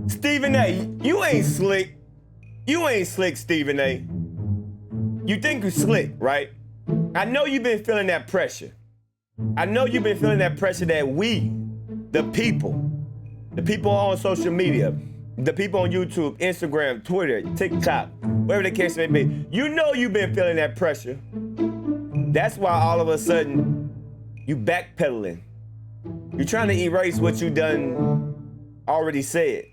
Stephen A., you ain't slick. You ain't slick, Stephen A. You think you slick, right? I know you've been feeling that pressure. I know you've been feeling that pressure that we, the people on social media, the people on YouTube, Instagram, Twitter, TikTok, wherever the case may be, you know you've been feeling that pressure. That's why all of a sudden you backpedaling. You're trying to erase what you done already said.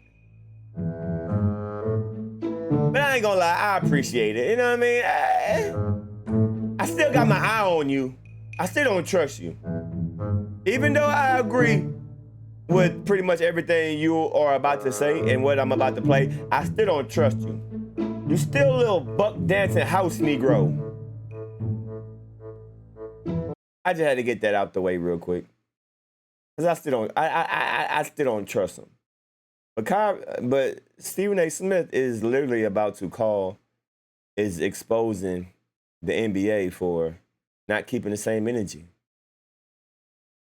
But I ain't gonna lie, I appreciate it. You know what I mean? I still got my eye on you. I still don't trust you. Even though I agree with pretty much everything you are about to say and what I'm about to play, I still don't trust you. You still a little buck dancing house Negro. I just had to get that out the way real quick. Cause I still don't trust him. But Stephen A. Smith is literally about to is exposing the NBA for not keeping the same energy.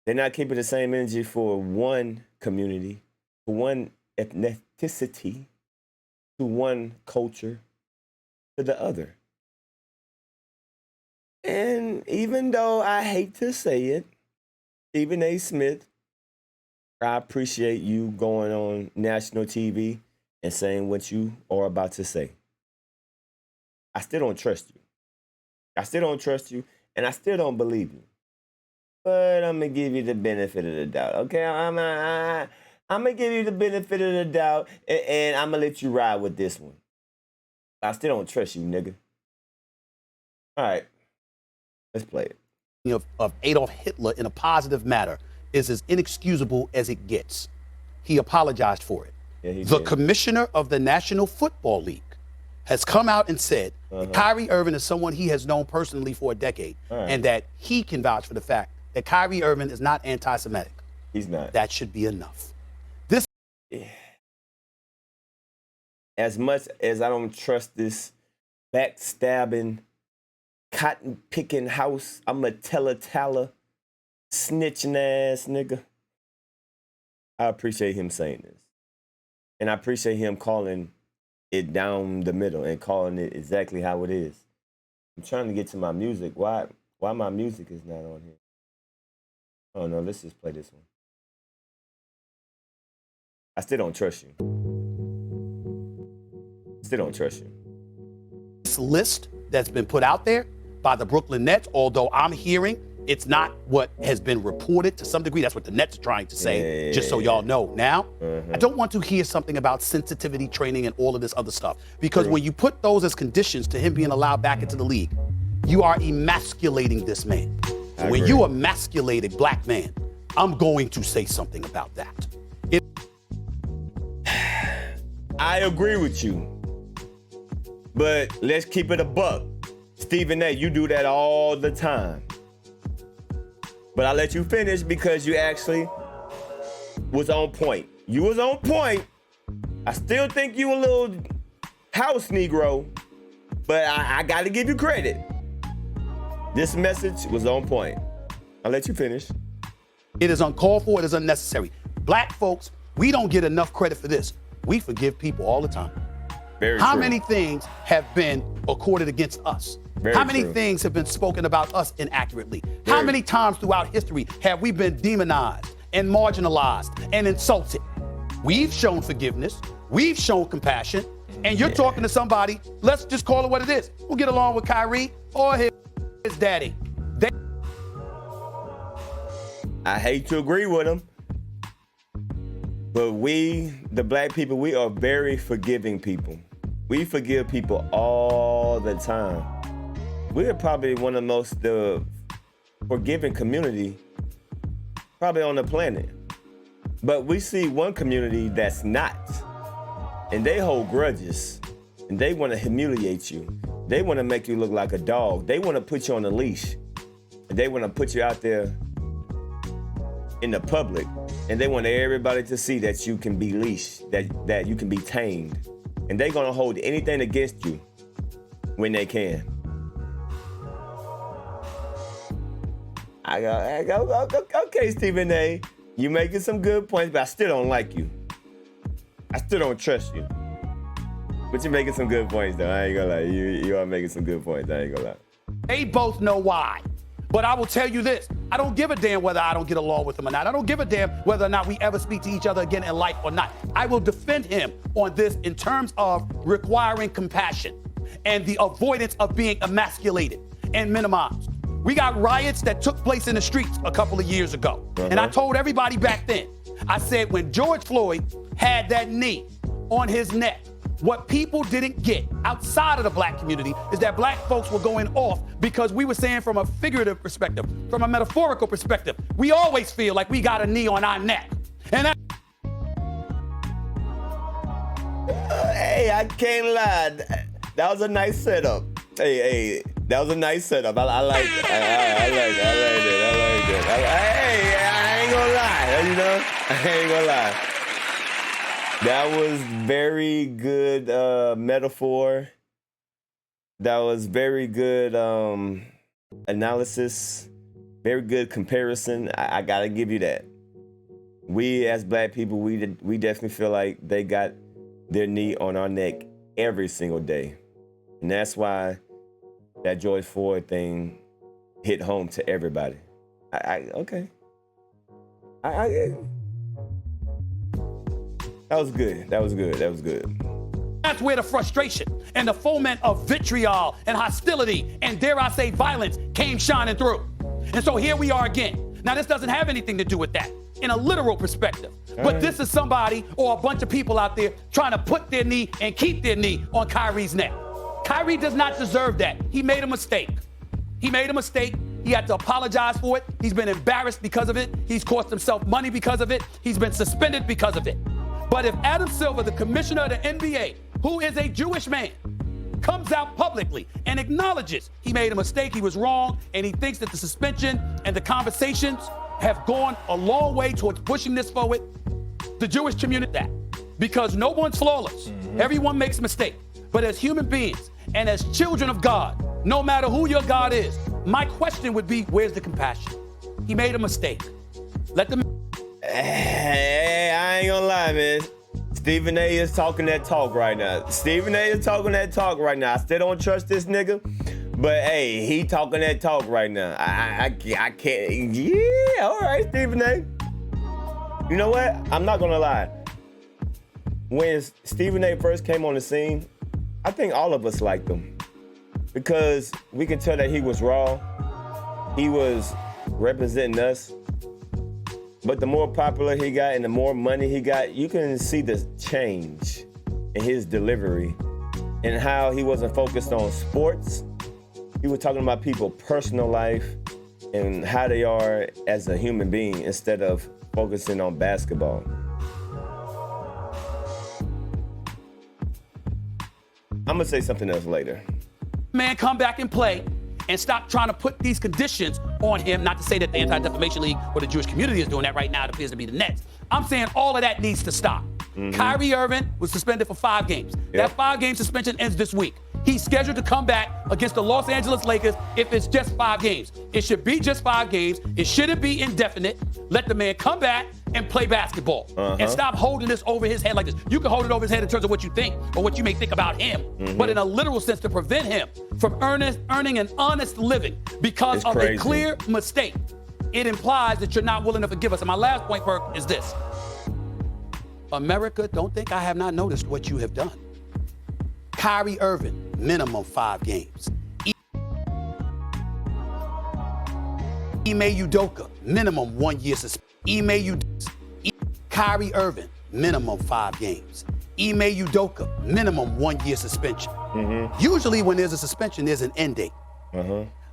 They're not keeping the same energy for one community, for one ethnicity, to one culture, to the other. And even though I hate to say it, Stephen A. Smith, I appreciate you going on national TV and saying what you are about to say. I still don't trust you. I still don't trust you, and I still don't believe you. But I'm going to give you the benefit of the doubt, okay? I'm going to give you the benefit of the doubt, and I'm going to let you ride with this one. I still don't trust you, nigga. All right, let's play it. Of Adolf Hitler in a positive matter is as inexcusable as it gets. He apologized for it. Yeah, the commissioner of the National Football League has come out and said that Kyrie Irving is someone he has known personally for a decade, and that he can vouch for the fact that Kyrie Irving is not anti-Semitic. He's not. That should be enough. As much as I don't trust this backstabbing, cotton-picking house, I'm a tella, snitching ass nigga, I appreciate him saying this. And I appreciate him calling it down the middle and calling it exactly how it is. I'm trying to get to my music. Why my music is not on here? Oh no, let's just play this one. I still don't trust you. Still don't trust you. This list that's been put out there by the Brooklyn Nets, although I'm hearing it's not what has been reported to some degree. That's what the Nets are trying to say, just so y'all know. Now, I don't want to hear something about sensitivity training and all of this other stuff, because when you put those as conditions to him being allowed back into the league, you are emasculating this man. So when you emasculate a black man, I'm going to say something about that. I agree with you, but let's keep it a buck. Stephen A., you do that all the time. But I'll let you finish because you actually was on point. You was on point. I still think you a little house Negro, but I got to give you credit. This message was on point. I'll let you finish. It is uncalled for. It is unnecessary. Black folks, we don't get enough credit for this. We forgive people all the time. Very How true. many things have been accorded against us? How many things have been spoken about us inaccurately? How many times throughout history have we been demonized and marginalized and insulted? We've shown forgiveness. We've shown compassion. And you're talking to somebody, let's just call it what it is, who get along with Kyrie or his daddy. I hate to agree with him, but we, the black people, we are very forgiving people. We forgive people all the time. We're probably one of the most forgiving community probably on the planet. But we see one community that's not. And they hold grudges. And they want to humiliate you. They want to make you look like a dog. They want to put you on a leash. And they want to put you out there in the public. And they want everybody to see that you can be leashed, that you can be tamed. And they're going to hold anything against you when they can. I go, okay, Stephen A., you making some good points, but I still don't like you. I still don't trust you. But you're making some good points, though. I ain't gonna lie. You are making some good points. I ain't gonna lie. They both know why. But I will tell you this. I don't give a damn whether I don't get along with him or not. I don't give a damn whether or not we ever speak to each other again in life or not. I will defend him on this in terms of requiring compassion and the avoidance of being emasculated and minimized. We got riots that took place in the streets a couple of years ago. And I told everybody back then, I said when George Floyd had that knee on his neck, what people didn't get outside of the black community is that black folks were going off because we were saying from a figurative perspective, from a metaphorical perspective, we always feel like we got a knee on our neck. And that hey, I can't lie. That was a nice setup. Hey, that was a nice setup. I like it. I like it. Hey, I ain't gonna lie. You know, I ain't gonna lie. That was very good metaphor. That was very good analysis. Very good comparison. I gotta give you that. We as black people, we definitely feel like they got their knee on our neck every single day. And that's why that George Floyd thing hit home to everybody. Okay. That was good. That's where the frustration and the foment of vitriol and hostility and, dare I say, violence came shining through. And so here we are again. Now, this doesn't have anything to do with that in a literal perspective. But this is somebody or a bunch of people out there trying to put their knee and keep their knee on Kyrie's neck. Kyrie does not deserve that. He made a mistake. He had to apologize for it. He's been embarrassed because of it. He's cost himself money because of it. He's been suspended because of it. But if Adam Silver, the commissioner of the NBA, who is a Jewish man, comes out publicly and acknowledges he made a mistake, he was wrong, and he thinks that the suspension and the conversations have gone a long way towards pushing this forward, the Jewish community that. Because no one's flawless. Everyone makes mistakes. But as human beings and as children of God, no matter who your God is, my question would be, where's the compassion? He made a mistake. Let them. Hey, I ain't gonna lie, man. Stephen A is talking that talk right now. I still don't trust this nigga, but hey, he talking that talk right now. I can't. Yeah, all right, Stephen A. You know what? I'm not gonna lie. When Stephen A first came on the scene, I think all of us liked him because we can tell that he was raw. He was representing us. But the more popular he got and the more money he got, you can see the change in his delivery and how he wasn't focused on sports. He was talking about people's personal life and how they are as a human being instead of focusing on basketball. I'm gonna say something else later. Man, come back and play and stop trying to put these conditions on him. Not to say that the Anti-Defamation League or the Jewish community is doing that right now. It appears to be the Nets. I'm saying all of that needs to stop. Kyrie Irving was suspended for 5 games. That 5-game suspension ends this week. He's scheduled to come back against the Los Angeles Lakers if it's just 5 games. It should be just 5 games. It shouldn't be indefinite. Let the man come back and play basketball. And stop holding this over his head like this. You can hold it over his head in terms of what you think or what you may think about him. But in a literal sense, to prevent him from earning an honest living because of a clear mistake, it implies that you're not willing to forgive us. And my last point, Perk, is this. America, don't think I have not noticed what you have done. Kyrie Irving, minimum 5 games. Ime Udoka, minimum 1 year suspension. Kyrie Irving, minimum 5 games. Ime Udoka, minimum 1 year suspension. Usually when there's a suspension, there's an end date.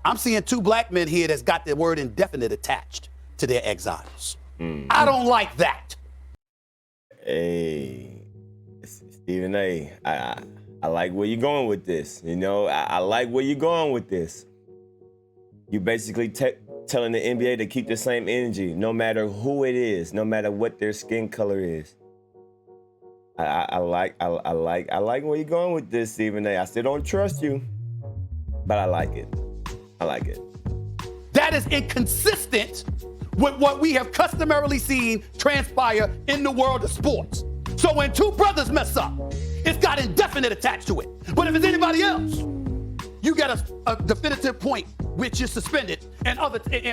I'm seeing 2 black men here that's got the word indefinite attached to their exiles. I don't like that. Hey, Stephen A, I like where you're going with this. You know, I like where you're going with this. You basically telling the NBA to keep the same energy, no matter who it is, no matter what their skin color is. I like where you're going with this, Stephen A. I still don't trust you, but I like it. That is inconsistent with what we have customarily seen transpire in the world of sports. So when two brothers mess up, it's got indefinite attached to it. But if it's anybody else, you get a definitive point, which is suspended,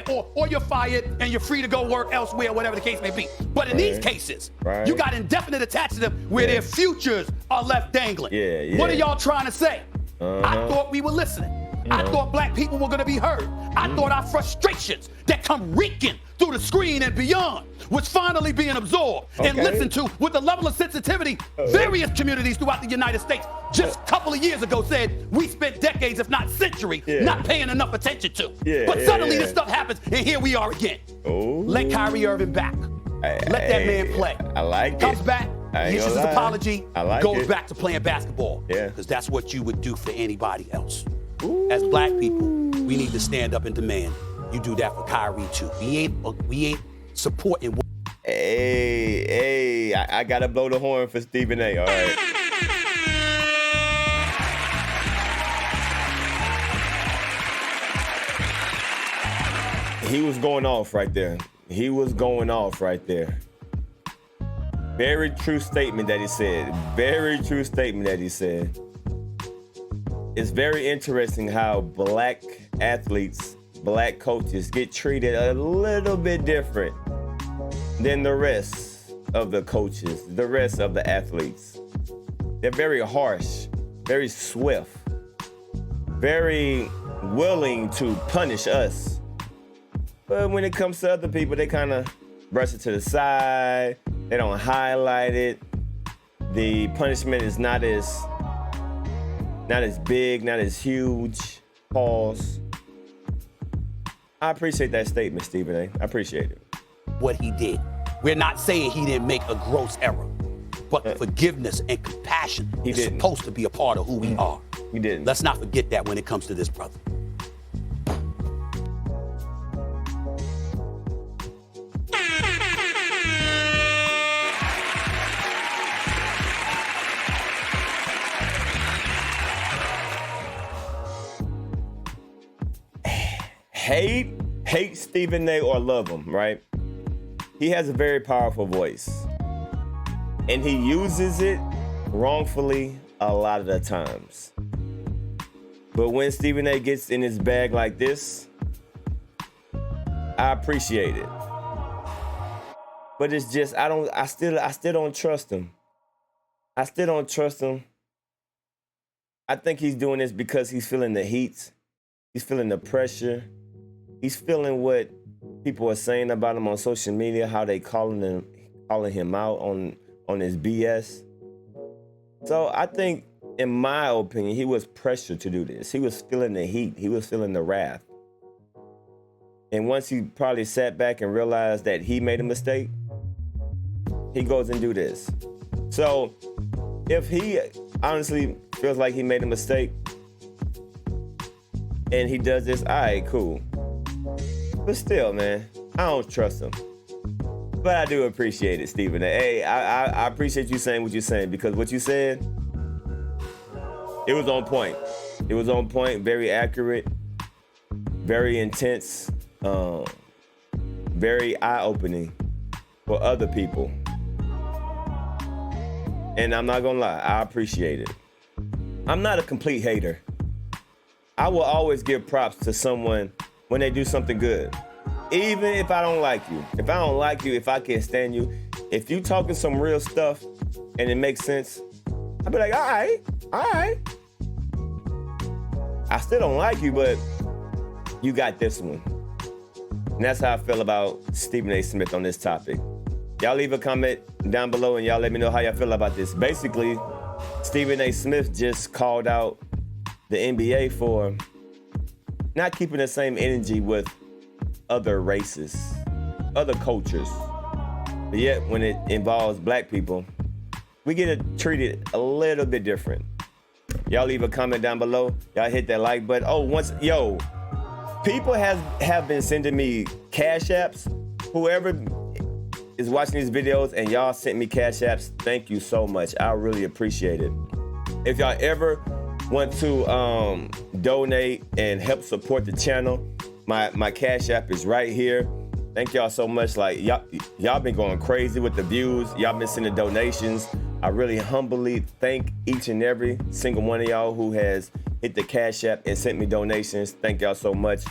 or you're fired and you're free to go work elsewhere, whatever the case may be. But in these cases, you got indefinite attached to them where their futures are left dangling. What are y'all trying to say? I thought we were listening. I thought black people were going to be heard. I thought our frustrations that come reeking through the screen and beyond was finally being absorbed and listened to with the level of sensitivity various communities throughout the United States just a couple of years ago said we spent decades, if not centuries, not paying enough attention to. But suddenly this stuff happens and here we are again. Let Kyrie Irving back. Let that man play. I like it. Comes back, he issues his apology, goes back to playing basketball. Because that's what you would do for anybody else. As black people, we need to stand up and demand you do that for Kyrie too. We ain't supporting. Hey, I gotta blow the horn for Stephen A. All right. He was going off right there. Very true statement that he said. It's very interesting how black athletes, black coaches get treated a little bit different than the rest of the coaches, the rest of the athletes. They're very harsh, very swift, very willing to punish us. But when it comes to other people, they kind of brush it to the side. They don't highlight it. The punishment is not as big, not as huge. Pause. I appreciate that statement, Stephen A. I appreciate it. What he did. We're not saying he didn't make a gross error, but forgiveness and compassion is supposed to be a part of who we are. He didn't. Let's not forget that when it comes to this brother. Hate Stephen A. or love him, right? He has a very powerful voice. And he uses it wrongfully a lot of the times. But when Stephen A. gets in his bag like this, I appreciate it. But it's just, I still don't trust him. I think he's doing this because he's feeling the heat. He's feeling the pressure. He's feeling what people are saying about him on social media, how they calling him out on his BS. So I think, in my opinion, he was pressured to do this. He was feeling the heat. He was feeling the wrath. And once he probably sat back and realized that he made a mistake, he goes and do this. So if he honestly feels like he made a mistake and he does this, all right, cool. But still, man, I don't trust him. But I do appreciate it, Stephen. Hey, I appreciate you saying what you're saying, because what you said, it was on point. It was on point, very accurate, very intense, very eye-opening for other people. And I'm not gonna lie, I appreciate it. I'm not a complete hater. I will always give props to someone when they do something good. Even if I don't like you. If I don't like you, if I can't stand you, if you talking some real stuff and it makes sense, I'll be like, all right. I still don't like you, but you got this one. And that's how I feel about Stephen A. Smith on this topic. Y'all leave a comment down below and y'all let me know how y'all feel about this. Basically, Stephen A. Smith just called out the NBA for not keeping the same energy with other races, other cultures. But yet, when it involves black people, we get treated a little bit different. Y'all leave a comment down below. Y'all hit that like button. People have been sending me cash apps. Whoever is watching these videos and y'all sent me cash apps, thank you so much. I really appreciate it. If y'all ever want to donate and help support the channel, my cash app is right here. Thank y'all so much. Like y'all been going crazy with the views. Y'all been sending donations. I really humbly thank each and every single one of y'all who has hit the Cash App and sent me donations. Thank y'all so much.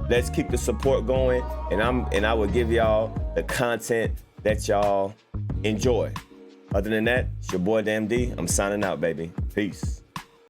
Let's keep the support going, and I will give y'all the content that y'all enjoy. Other than that, it's your boy Damn D. I'm signing out, baby. Peace.